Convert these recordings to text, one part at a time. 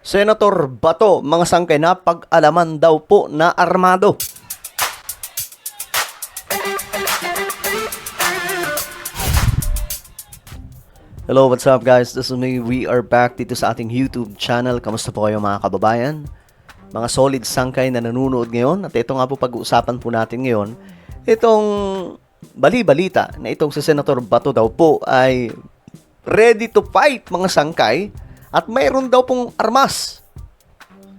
Senator Bato, mga sangkay na pag-alaman daw po na armado. Hello, what's up guys? This is me. We are back dito sa ating YouTube channel. Kamusta po kayo mga kababayan? Mga solid sangkay na nanonood ngayon. At ito nga po pag-uusapan po natin ngayon. Itong bali-balita na itong si Senator Bato daw po ay ready to fight mga sangkay. At mayroon daw pong armas.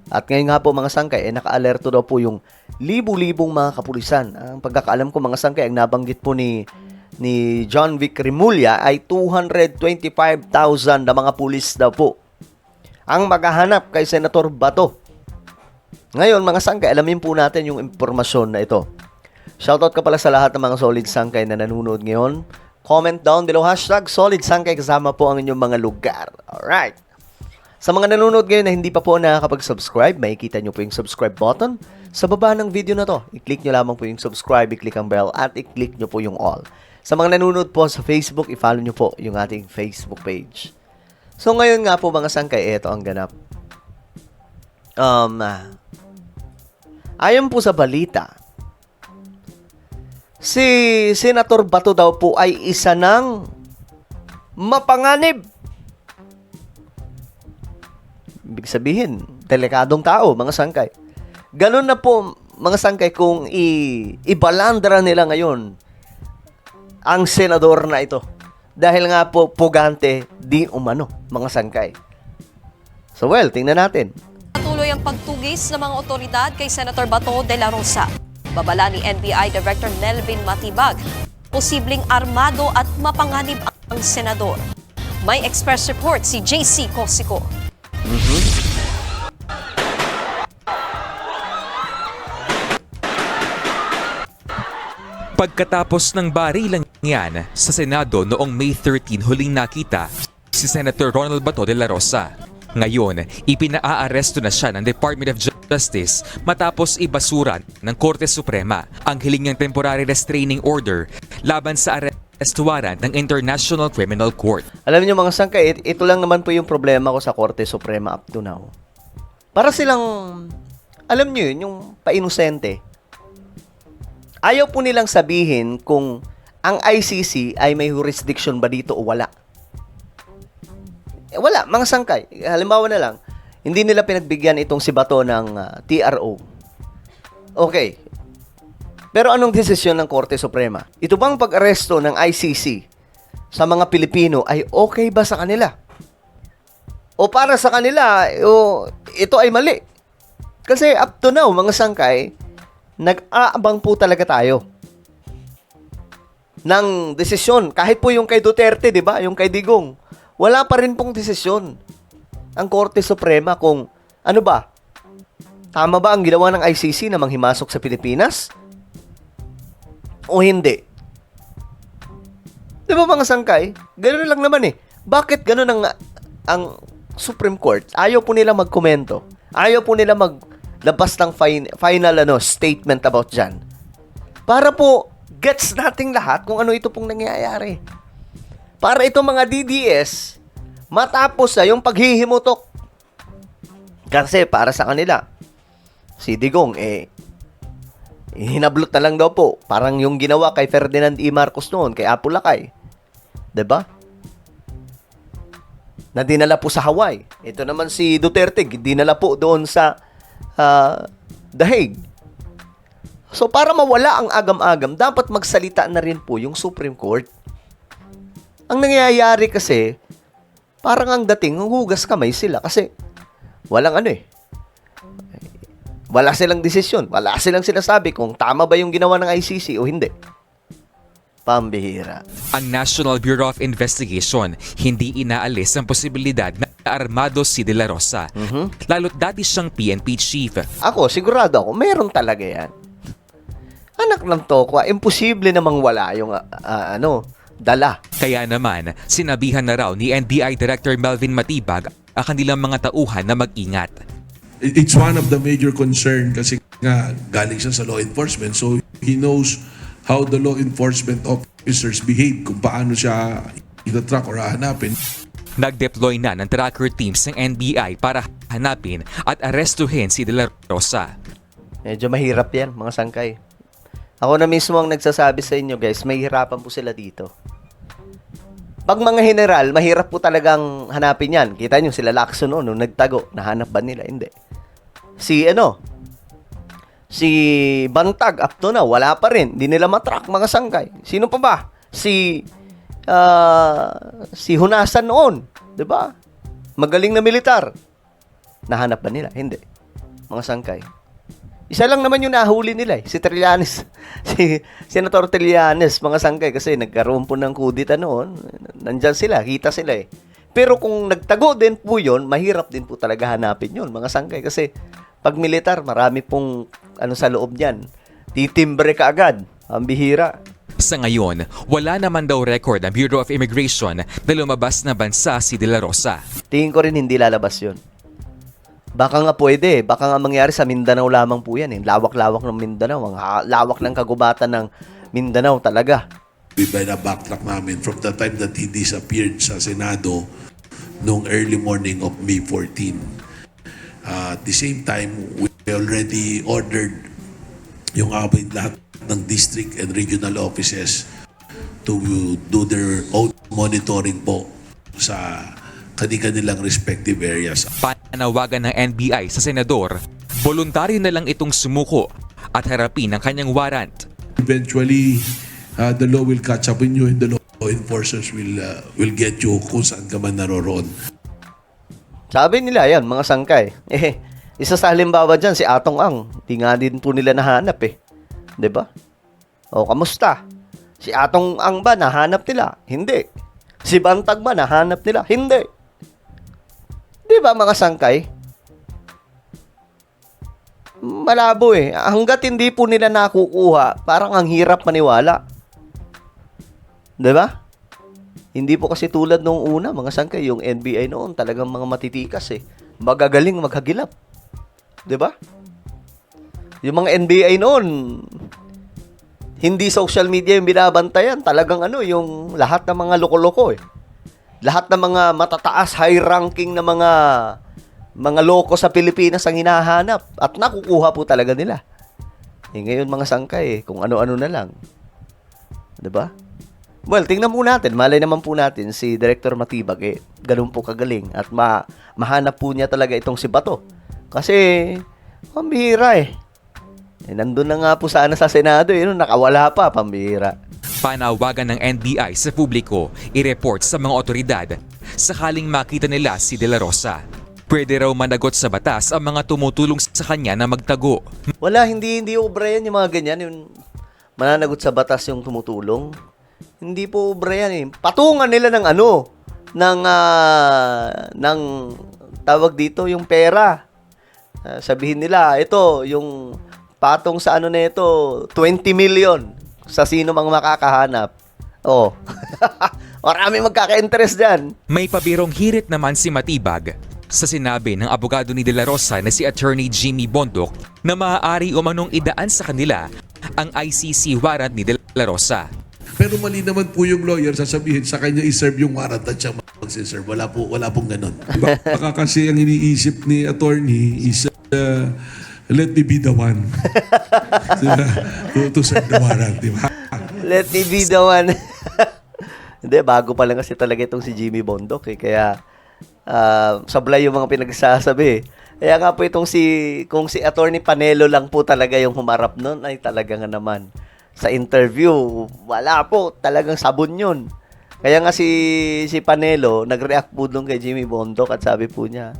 At ngayon nga po mga sangkay, naka-alerto daw po yung libu-libong mga kapulisan. Ang pagkakaalam ko mga sangkay, ang nabanggit po ni John Vic Remulla ay 225,000 na mga pulis daw po ang maghahanap kay Senator Bato. Ngayon mga sangkay, alamin po natin yung impormasyon na ito. Shoutout ka pala sa lahat ng mga solid sangkay na nanonood ngayon. Comment down below, hashtag solid sangkay, kasama po ang inyong mga lugar. Alright. Sa mga nanonood ngayon na hindi pa po nakakapag-subscribe, makikita nyo po yung subscribe button sa baba ng video na to. I-click nyo lamang po yung subscribe, i-click ang bell, at i-click nyo po yung all. Sa mga nanonood po sa Facebook, i-follow nyo po yung ating Facebook page. So ngayon nga po mga sangkay, ito ang ganap. Ayon po sa balita, si Senator Bato daw po ay isa ng mapanganib. Ibig sabihin, delikadong tao, mga sangkay. Ganun na po, mga sangkay, kung ibalandra nila ngayon ang senador na ito. Dahil nga po, pugante di umano, mga sangkay. So well, tingnan natin. Patuloy ang pagtugis ng mga otoridad kay Senator Bato de la Rosa. Babala ni NBI Director Melvin Matibag, posibleng armado at mapanganib ang senador. May express report si JC Cosico. Pagkatapos ng barilang yan sa Senado noong May 13 huling nakita si Senator Ronald Bato de la Rosa. Ngayon, ipinaaresto na siya ng Department of Justice matapos ibasura ng Korte Suprema ang hiling niyang temporary restraining order laban sa arrest warrant ng International Criminal Court. Alam niyo mga sangkay, ito lang naman po yung problema ko sa Korte Suprema up to now. Para silang, alam niyo yun, yung pa-inosente. Ayaw po nilang sabihin kung ang ICC ay may jurisdiction ba dito o wala. Wala, mga sangkay. Halimbawa na lang, hindi nila pinagbigyan itong si Bato ng TRO. Okay. Pero anong desisyon ng Korte Suprema? Ito bang pag-aresto ng ICC sa mga Pilipino ay okay ba sa kanila? O para sa kanila, ito ay mali? Kasi up to now, mga sangkay, nag-aabang po talaga tayo ng desisyon. Kahit po yung kay Duterte, di ba? Yung kay Digong. Wala pa rin pong desisyon ang Korte Suprema kung ano ba? Tama ba ang ginawa ng ICC na manghimasok sa Pilipinas? O hindi? Di ba mga sangkay? Ganun lang naman eh. Bakit ganun ang Supreme Court? Ayaw po nila magkomento. Ayaw po nila maglabas ng final statement about dyan. Para po gets nating lahat kung ano ito pong nangyayari. Para itong mga DDS matapos na yung paghihimutok. Kasi para sa kanila, si Digong hinablot na lang daw po. Parang yung ginawa kay Ferdinand E. Marcos noon, kay Apo Lakay. 'Di ba? Na dinala po sa Hawaii. Ito naman si Duterte, dinala po doon sa The Hague. So para mawala ang agam-agam, dapat magsalita na rin po yung Supreme Court. Ang nangyayari kasi, parang ang dating, hugas kamay sila kasi walang wala silang desisyon. Wala silang sinasabi kung tama ba yung ginawa ng ICC o hindi. Pambihira. Ang National Bureau of Investigation hindi inaalis ang posibilidad na armado si De La Rosa. Lalo't dati siyang PNP chief. Ako, sigurado ako, meron talaga yan. Anak ng tokwa, imposible namang wala yung dala. Kaya naman, sinabihan na raw ni NBI Director Melvin Matibag ang kanilang mga tauhan na mag-ingat. It's one of the major concern kasi nga galing siya sa law enforcement, so he knows how the law enforcement officers behave, kung paano siya itatrack or hahanapin. Nag-deploy na ng tracker teams ng NBI para hanapin at arestuhin si De La Rosa. Medyo mahirap yan, mga sangkay. Ako na mismo ang nagsasabi sa inyo, guys, mahihirapan po sila dito. Pag mga general, mahirap po talagang hanapin yan. Kita nyo sila Lacson nung nagtago, nahanap ba nila? Hindi. Si Bantag, up to now, wala pa rin. Hindi nila matrack, mga sangkay. Sino pa ba? Si Hunasan noon, 'di ba? Magaling na militar. Nahanap ba nila? Hindi. Mga sangkay. Isa lang naman yung nahuli nila, si Trillanes. Si Senator Trillanes, mga sangkay, kasi nagkaroon po ng kudita noon. Nandyan sila, kita sila eh. Pero kung nagtago din po yun, mahirap din po talaga hanapin yun, mga sangkay. Kasi pag militar, marami pong sa loob niyan. Titimbre ka agad. Ang bihira. Sa ngayon, wala naman daw record ng Bureau of Immigration na lumabas na bansa si De La Rosa. Tingin ko rin hindi lalabas yun. Baka nga pwede. Baka nga mangyari sa Mindanao lamang po yan. Lawak-lawak ng Mindanao. Ang lawak ng kagubatan ng Mindanao talaga. By the backtrack namin from the time that he disappeared sa Senado noong early morning of May 14. At the same time, we already ordered yung lahat ng district and regional offices to do their own monitoring po sa kanilang respective areas. Panawagan ng NBI sa senador, voluntaryo na lang itong sumuko at harapin ang kanyang warrant. Eventually, the law will catch up with you and the law enforcers will get you kung saan ka man naroroon. Sabi nila yan, mga sangkay. Isa sa halimbawa dyan, si Atong Ang. Di nga din po nila nahanap eh. 'Di ba? O, kamusta? Si Atong Ang ba nahanap nila? Hindi. Si Bantag ba nahanap nila? Hindi. 'Di ba, mga sangkay? Malabo eh. Hanggat hindi po nila nakukuha, parang ang hirap maniwala. 'Di ba? Hindi po kasi tulad nung una, mga sangkay, yung NBI noon, talagang mga matitikas eh. Magagaling maghagilap. 'Di ba? Yung mga NBI noon, hindi social media yung binabantayan. Talagang yung lahat ng mga loko-loko eh. Lahat ng mga matataas, high-ranking na mga loko sa Pilipinas ang hinahanap. At nakukuha po talaga nila. Ngayon, mga sangkay kung ano-ano na lang. 'Di ba? Well, tingnan po natin. Malay naman po natin si Director Matibag ganun po kagaling. At mahanap po niya talaga itong si Bato. Kasi, pambihira eh. Nandun na nga po sana sa Senado, nakawala pa, pambihira. Panawagan ng NBI sa publiko, i-report sa mga otoridad sakaling makita nila si De La Rosa. Pwede raw managot sa batas ang mga tumutulong sa kanya na magtago. Wala, hindi obra yan yung mga ganyan. Yung mananagot sa batas yung tumutulong. Hindi po obra yan eh. Patungan nila ng ng tawag dito, yung pera. Sabihin nila, ito, yung patong sa na ito, 20 million sa sino mang makakahanap. Oh. Marami magkaka-interest dyan. May pabirong hirit naman si Matibag sa sinabi ng abogado ni De La Rosa na si Attorney Jimmy Bondoc na maaari umanong idaan sa kanila ang ICC warrant ni De La Rosa. Pero mali naman po yung lawyer, sasabihin sa kanya i-serve yung warrant at siya mag-serve. Wala pong ganun. Baka kasi ang iniisip ni attorney is let me be the one to serve the warrant, di ba? Let me be the one. Hindi, bago pa lang kasi talaga itong si Jimmy Bondoc eh. Kaya sablay yung mga pinagsasabi. Kaya nga po kung si Attorney Panelo lang po talaga yung humarap nun, ay talaga nga naman. Sa interview, wala po. Talagang sabon yun. Kaya nga si Panelo, nag-react po doon kay Jimmy Bondoc at sabi po niya,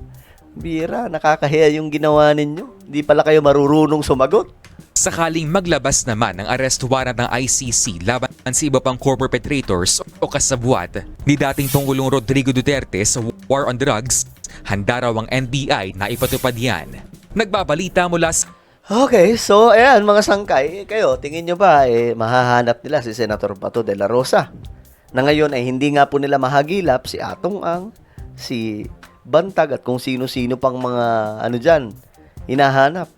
bira, nakakahiya yung ginawa ninyo. Hindi pala kayo marurunong sumagot. Sakaling maglabas naman ng arrest warrant ng ICC laban sa iba pang core perpetrators o kasabwat ni dating Pangulong Rodrigo Duterte sa war on drugs, handa raw ang NBI na ipatupad yan. Nagbabalita mula sa Okay, so ayan mga sangkay, kayo, tingin nyo ba mahahanap nila si Senator Bato de la Rosa? Na ngayon ay hindi nga po nila mahagilap si Atong Ang, si Bantag at kung sino-sino pang mga dyan, hinahanap.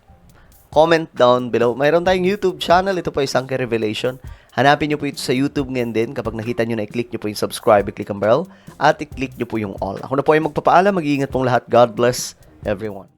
comment down below. Mayroon tayong YouTube channel. Ito po ay Sangkay Revelation. Hanapin nyo po ito sa YouTube ngayon din. Kapag nakita nyo na, i-click nyo po yung subscribe, i-click ang bell, at i-click nyo po yung all. Ako na po ay magpapaalam. Mag-iingat pong lahat. God bless everyone.